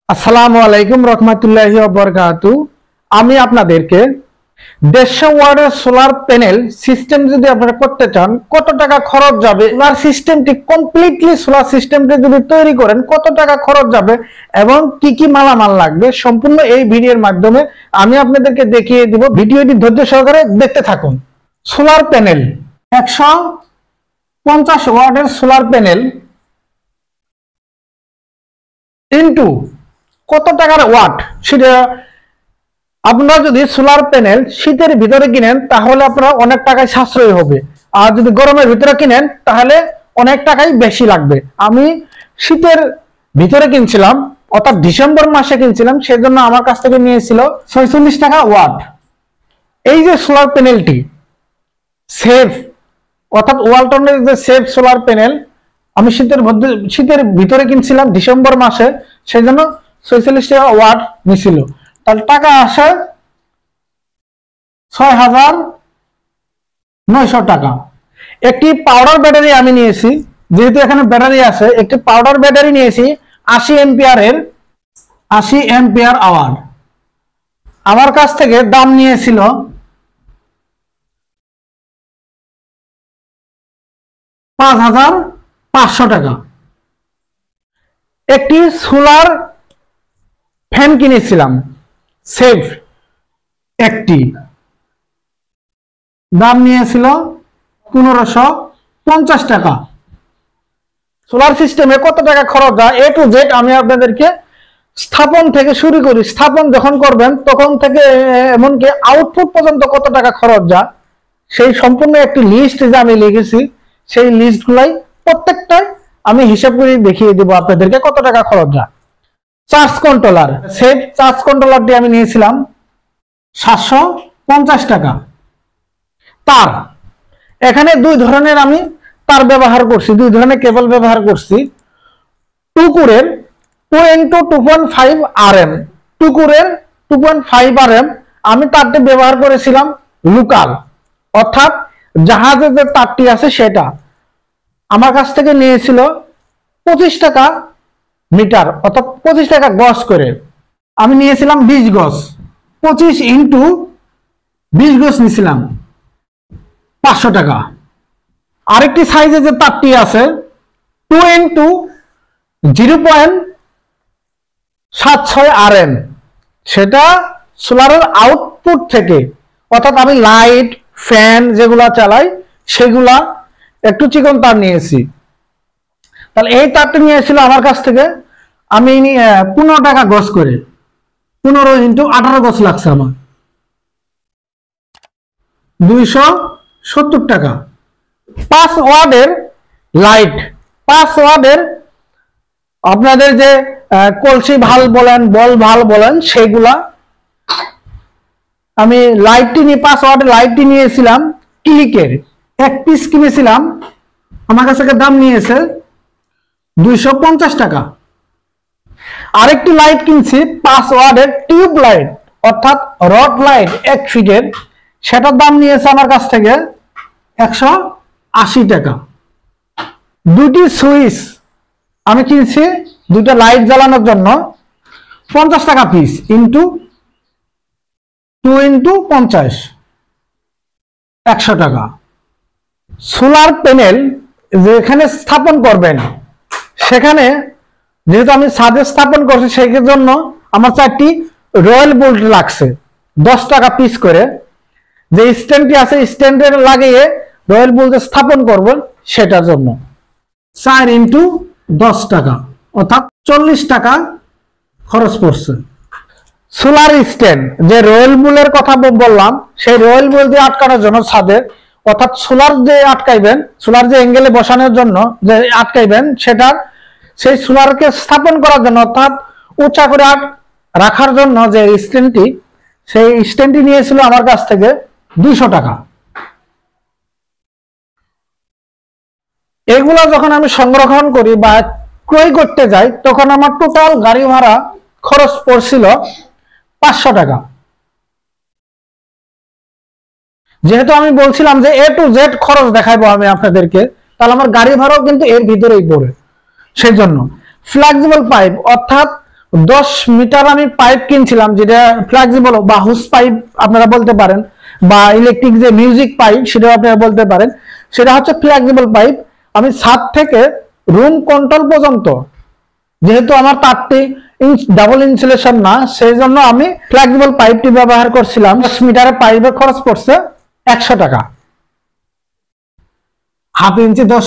আসসালামু আলাইকুম রহমতুল্লাহি ওয়া বারাকাতু। আমি আপনাদেরকে 150 ওয়াটের সোলার প্যানেল সিস্টেম যদি আপনারা করতে চান কত টাকা খরচ যাবে, সোলার সিস্টেমটি কমপ্লিটলি সোলার সিস্টেমটি যদি তৈরি করেন কত টাকা খরচ যাবে এবং কি কি মালামাল লাগবে সম্পূর্ণ এই ভিডিওর মাধ্যমে আমি আপনাদেরকে দেখিয়ে দিব। ভিডিওটি ধৈর্য সহকারে দেখতে থাকুন। সোলার প্যানেল 150 ওয়াটের সোলার প্যানেল ইনটু কত টাকার ওয়াট, সেটা আপনারা যদি সোলার প্যানেল শীতের ভিতরে কিনেন তাহলে আপনারা অনেক টাকায় সাশ্রয় হবে, আর যদি গরমের ভিতরে কিনেন তাহলে অনেক টাকাই বেশি লাগবে। আমি শীতের ভিতরে কিনছিলাম, অর্থাৎ ডিসেম্বর মাসে কিনছিলাম, সেজন্য আমার কাছ থেকে নিয়েছিল 46 টাকা ওয়াট। এই যে সোলার প্যানেলটি সেফ, অর্থাৎ ওয়ালটনের যে সেফ সোলার প্যানেল, আমি শীতের ভিতরে কিনছিলাম ডিসেম্বর মাসে, সেই জন্য 46 টাকা ওয়াট নিছিল। তাহলে টাকা আসে 6,900 টাকা। একটি পাউডার ব্যাটারি আমি নিয়েছি, যেহেতু এখানে ব্যাটারি আছে, একটি পাউডার ব্যাটারি নিয়েছি 80 এম্পিয়ার আওয়ার। আমার কাছ থেকে দাম নিয়েছিল 5,500 টাকা। একটি সোলার ফ্যান কিনেছিলাম সেফ, একটি দাম নিয়েছিল 1550 টাকা। সোলার সিস্টেমে কত টাকা খরচ হয় এ টু জেড আমি আপনাদেরকে স্থাপন থেকে শুরু করি। স্থাপন যখন করবেন তখন থেকে এমনকি আউটপুট পর্যন্ত কত টাকা খরচ যায় সেই সম্পূর্ণ একটি লিস্ট যে আমি লিখেছি, সেই লিস্টগুলাই প্রত্যেকটাই আমি হিসাব করে দেখিয়ে দেবো আপনাদেরকে কত টাকা খরচ যায়। চার্জ কন্ট্রোলার, সেফ চার্জ কন্ট্রোলারটি আমি নিয়েছিলাম 750 টাকা। তার এখানে দুই ধরনের আমি তার ব্যবহার করছি, দুই ধরনের কেবল ব্যবহার করছি। টুকুরের 2x2.5 RM, টুকুরের 2.5 RM আমি তারটি ব্যবহার করেছিলাম লোকাল, অর্থাৎ জাহাজের যে তারটি আছে সেটা। আমার কাছ থেকে নিয়েছিল 25 টাকা মিটার, অর্থাৎ 25 টাকা গজ করে। আমি নিয়েছিলাম 20 গজ, 25 ইন্টু 20 গজ নিয়েছিলাম 500 টাকা। আরেকটি সাইজে যে তারটি আছে 2x0.76 RM, সেটা সোলারের আউটপুট থেকে, অর্থাৎ আমি লাইট ফ্যান যেগুলা চালাই সেগুলা একটু চিকন তার নিয়েছি। তাহলে এই তারটি নিয়েছিল আমার কাছ থেকে, আমি 15 টাকা গজ করে, 15 ইন্টু 18 গজ লাগছে আমার 270 টাকা। 5 ওয়াটের লাইট, 5 ওয়াটের আপনাদের যে কলসি ভাল বলেন বল ভাল বলেন সেগুলা আমি লাইটটি নিয়ে 5 ওয়াটের লাইটটি নিয়েছিলাম ক্লিকের, এক পিস কিনেছিলাম, আমার কাছ থেকে দাম নিয়েছে 250 টাকা। আরেকটি লাইট কিনছি 5 ওয়াটের টিউব লাইট, অর্থাৎ রড লাইট 1 ফিটের, সেটার দাম নিয়েছে আমার কাছ থেকে 180 টাকা। দুটি সুইচ আমি কিনছি দুটো লাইট জ্বালানোর জন্য 50 টাকা পিস, ইন্টু 2 ইন্টু 50 100 টাকা। সোলার প্যানেল যেখানে স্থাপন করবেন সেখানে যেহেতু আমি ছাদে স্থাপন করছি সেই জন্য আমার 4টি রয়্যাল বোল্ট লাগছে 10 টাকা পিস করে। যে স্ট্যান্ডটি আছে স্ট্যান্ডে লাগিয়ে রয়্যাল বোল্ট স্থাপন করব সেটার জন্য 4 ইন্টু 10 টাকা, অর্থাৎ 40 টাকা খরচ পড়ছে। সোলার স্ট্যান্ড যে রয়্যাল বোল্টের কথা বললাম, সেই রয়্যাল বোল্ট দিয়ে আটকানোর জন্য ছাদে, অর্থাৎ সোলার যে আটকাইবেন, সোলার যে অ্যাঙ্গেলে বসানোর জন্য যে আটকাইবেন সেটার, সেই সোলারকে স্থাপন করার জন্য অর্থাৎ উঁচা করে রাখার জন্য যে স্ট্যান্ডটি, সেই স্ট্যান্ডটি নিয়েছিল আমার কাছ থেকে 200 টাকা। এগুলা যখন আমি সংরক্ষণ করি বা ক্রয় করতে যাই তখন আমার টোটাল গাড়ি ভাড়া খরচ পড়ছিল 500 টাকা। যেহেতু আমি বলছিলাম যে এ টু জেড খরচ দেখাবো আমি আপনাদেরকে, তাহলে আমার গাড়ি ভাড়াও কিন্তু এর ভিতরেই পড়ে। সেই জন্য ফ্লেক্সিবল পাইপ, অর্থাৎ 10 মিটার আমি পাইপ কিনছিলাম, যেটা ফ্লেক্সিবল বা হুস পাইপ আপনারা বলতে পারেন, বা ইলেকট্রিক যে মিউজিক পাইপ সেটাও আপনারা বলতে পারেন। সেটা হচ্ছে ফ্লেক্সিবল পাইপ। আমি ছাদ থেকে রুম কন্ট্রোল পর্যন্ত, যেহেতু আমার তারটি ডাবল ইনসুলেশন না, সেই জন্য আমি ফ্লেক্সিবল পাইপটি ব্যবহার করছিলাম। 10 মিটারের পাইপের খরচ পড়ছে 100 টাকা। হাফ ইঞ্চি 10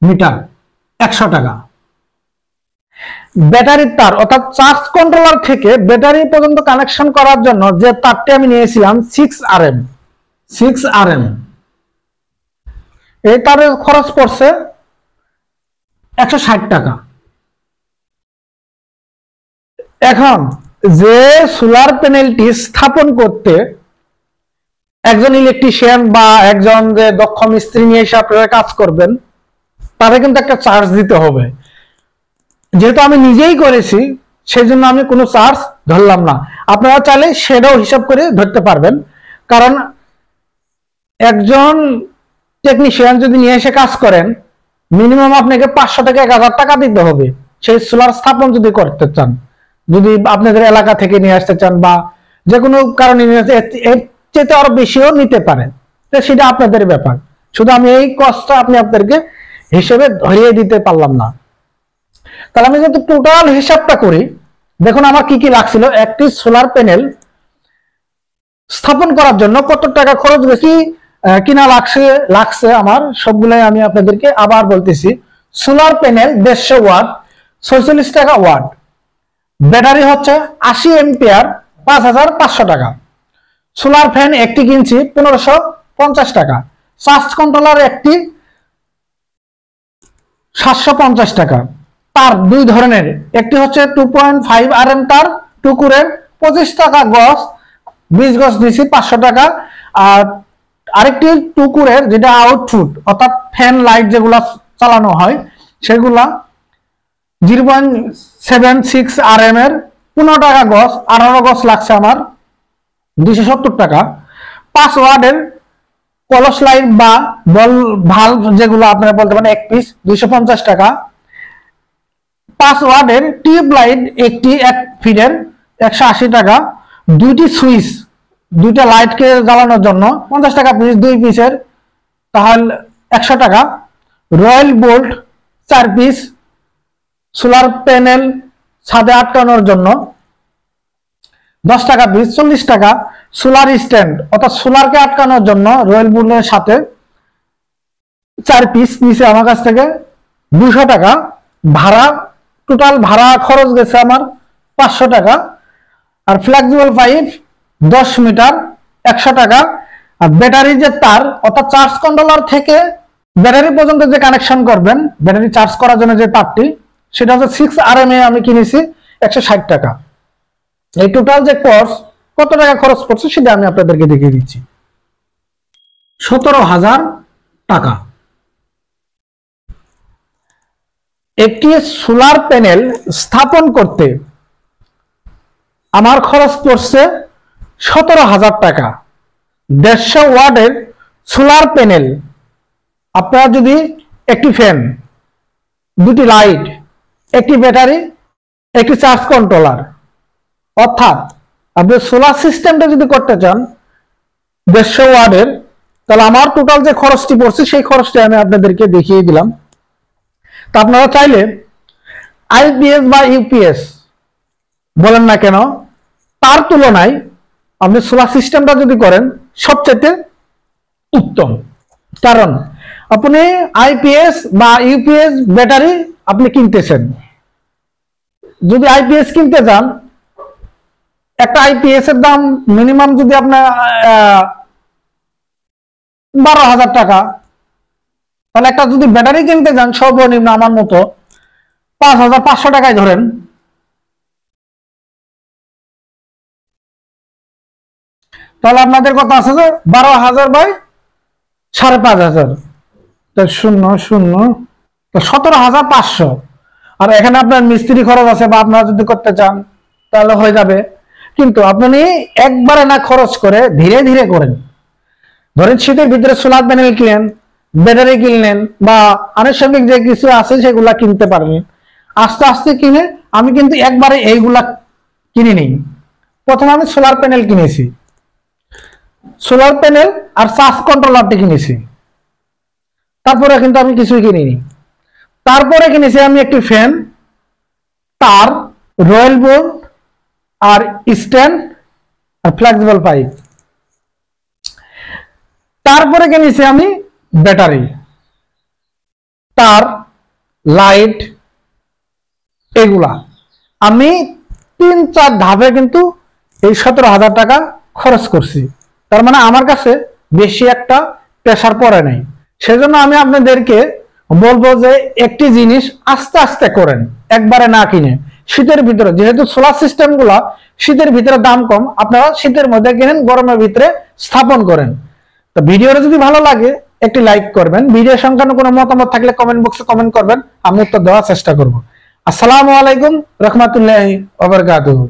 মিটার 100 টাকা। ব্যাটারির তার অর্থাৎ চার্জ কন্ট্রোলার থেকে ব্যাটারি পর্যন্ত কানেকশন করার জন্য যে তারটি আমি নিয়েছিলাম 6 RM, এই তারের খরচ পড়ছে 160 টাকা। এখন যে সোলার প্যানেলটি স্থাপন করতে একজন ইলেকট্রিশিয়ান বা একজন যে দক্ষ মিস্ত্রি নিয়ে এসে আপনারা কাজ করবেন, তাদের কিন্তু একটা চার্জ দিতে হবে। যেহেতু আমি নিজেই করেছি, সেই জন্য আমি কোনো চার্জ ধরলাম না। আপনারা চাইলে সেটাও হিসাব করে ধরতে পারবেন, কারণ একজন টেকনিশিয়ান যদি নিয়ে এসে কাজ করেন, মিনিমাম আপনাকে 500 থেকে 1000 টাকা দিতে হবে সেই সোলার স্থাপন যদি করতে চান। যদি আপনাদের এলাকা থেকে নিয়ে আসতে চান বা যে কোনো কারণে এর চেয়ে আরো বেশিও নিতে পারেন, তো সেটা আপনাদের ব্যাপার। শুধু আমি এই কষ্টটা আপনাদেরকে হিসেবে ধরিয়ে দিতে পারলাম না। তাহলে আমি যদি টোটাল হিসাবটা করি, দেখুন আমার কি কি লাগছিল। একটি সোলার প্যানেল স্থাপন করার জন্য কত টাকা খরচ বেশি কিনা লাগছে আমার সবগুলাই আমি আপনাদেরকে আবার বলতেছি। সোলার প্যানেল 150 ওয়াট 46 টাকা ওয়াট। ব্যাটারি হচ্ছে 80 এম্পিয়ার 5500 টাকা। সোলার ফ্যান একটি কিনছি 1550 টাকা। চার্জ কন্ট্রোলার একটি 750 টাকা। তার দুই ধরনের, একটি হচ্ছে 2.5 RM তার টুকুরের 25 টাকা গজ, 20 গজ দিয়েছি 500 টাকা। আর আরেকটি টুকুরের যেটা আউটপুট অর্থাৎ ফ্যান লাইট যেগুলা চালানো হয় সেগুলা 0.76 RM এর 15 টাকা গজ, 18 গজ লাগছে আমার 270 টাকা। 5 ওয়াটের কলস লাইট বা বল ভাল্ব যেগুলো আপনারা বলতে পারেন এক পিস 250 টাকা। 5 ওয়াটের টিউব লাইট একটি 1 ফিটের 180 টাকা। দুইটি সুইচ, দুইটা লাইটকে জ্বালানোর জন্য 50 টাকা পিস, 2 পিসের, তাহলে 100 টাকা। Royal bolt 4 piece. Solar panel ছাদে আটকানোর জন্য 10 টাকা পিস, 40 টাকা। সোলার স্ট্যান্ড অর্থাৎ সোলারকে আটকানোর জন্য রয়্যাল বোল্টের সাথে 4 পিস নিচে আমার কাছ থেকে 200 টাকা। ভাড়া, টোটাল ভাড়া খরচ গেছে আমার 500 টাকা। আর ফ্লেক্সিবল পাইপ 10 মিটার 100 টাকা। আর ব্যাটারি যে তার অর্থাৎ চার্জ কন্ট্রোলার থেকে ব্যাটারি পর্যন্ত যে কানেকশন করবেন, ব্যাটারি চার্জ করার জন্য যে তারটি, সেটা হচ্ছে 6 RM আমি কিনেছি 160 টাকা। এই টোটাল যে কোর্স কত টাকা খরচ পড়ছে সেটা আমি আপনাদেরকে দেখিয়ে দিচ্ছি। 17,000 টাকা। একটি সোলার প্যানেল স্থাপন করতে আমার খরচ পড়ছে 17,000 টাকা। 150 ওয়াটের সোলার প্যানেল, আপনারা যদি একটি ফ্যান, দুটি লাইট, একটি ব্যাটারি, একটি চার্জ কন্ট্রোলার, অর্থাৎ আপনি সোলার সিস্টেমটা যদি করতে চান 150 ওয়াটের, তাহলে আমার টোটাল যে খরচটি পড়ছে সেই খরচটি আমি আপনাদেরকে দেখিয়ে দিলাম। তা আপনারা চাইলে আইপিএস বা ইউপিএস বলেন না কেন, তার তুলনায় আপনি সোলার সিস্টেমটা যদি করেন সবচেয়ে উত্তম। কারণ আপনি আইপিএস বা ইউপিএস ব্যাটারি আপনি কিনতেছেন, যদি আইপিএস কিনতে যান একটা আইপিএস এর দাম মিনিমাম যদি আপনার 12,000 টাকা, তাহলে একটা যদি ব্যাটারি কিনতে যান সর্বনিম্ন আমার মতো 5,500 টাকায় ধরেন, তাহলে আপনাদের কথা আছে যে 12,000 বাই 5,500, 17,500। আর এখানে আপনার মিস্ত্রি খরচ আছে বা আপনারা যদি করতে চান তাহলে হয়ে যাবে। কিন্তু আপনি একবারে না খরচ করে ধীরে ধীরে করেন। ধরেন শীতের ভিতরে সোলার প্যানেল কিনেন, ব্যাটারি কিনলেন বা আনুষঙ্গিক যে কিছু আছে সেগুলা কিনতে পারবেন। আস্তে আস্তে কিনে আমি কিন্তু একবারে এইগুলা কিনে নিই। প্রথমে আমি সোলার প্যানেল কিনেছি, সোলার প্যানেল আর চার্জ কন্ট্রোলারটি কিনেছি, তারপরে কিন্তু আমি কিছুই কিনিনি। তারপরে কিনেছি আমি একটি ফ্যান, তার, রয়্যাল বোর্ড আর স্ট্যান্ড আর ফ্লেক্সিবল পাইপ। তারপরে কিনেছি আমি ব্যাটারি, তার, লাইট, এগুলা। আমি 3-4 ধাপে কিন্তু এই 17,000 টাকা খরচ করছি। তার মানে আমার কাছে বেশি একটা প্রেসার পড়ে নাই। সেজন্য আমি আপনাদেরকে বলবো যে একটি জিনিস আস্তে আস্তে করেন, একবারে না কিনে। শীতের ভিতরে যেহেতু সোলার সিস্টেম গুলা শীতের ভিতরে দাম কম, আপনারা শীতের মধ্যে কিনেন, গরমের ভিতরে স্থাপন করেন। তো ভিডিওটা যদি ভালো লাগে একটি লাইক করবেন, ভিডিও সংক্রান্ত কোনো মতামত থাকলে কমেন্ট বক্সে কমেন্ট করবেন, আমি উত্তর দেওয়ার চেষ্টা করব। আসসালামু আলাইকুম রহমতুল্লাহি ওয়া বারাকাতুহু।